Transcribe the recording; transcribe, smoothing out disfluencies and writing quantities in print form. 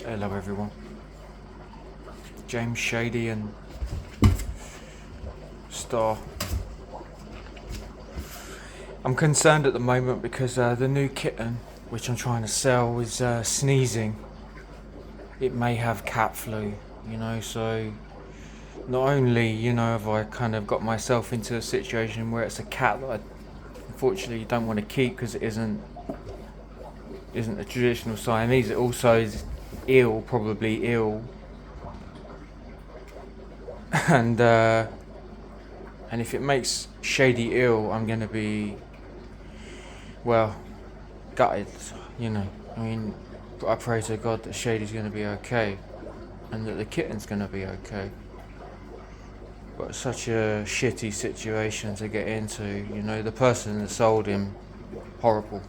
Hello everyone. James Shady and Star. I'm concerned at the moment because the new kitten, which I'm trying to sell, is sneezing. It may have cat flu, so not only, have I kind of got myself into a situation where it's a cat that I unfortunately don't want to keep because it isn't a traditional Siamese, it also is probably ill. And if it makes Shady ill, I'm gonna be, well, gutted. I pray to God that Shady's gonna be okay, and that the kitten's gonna be okay. But it's such a shitty situation to get into. The person that sold him, horrible.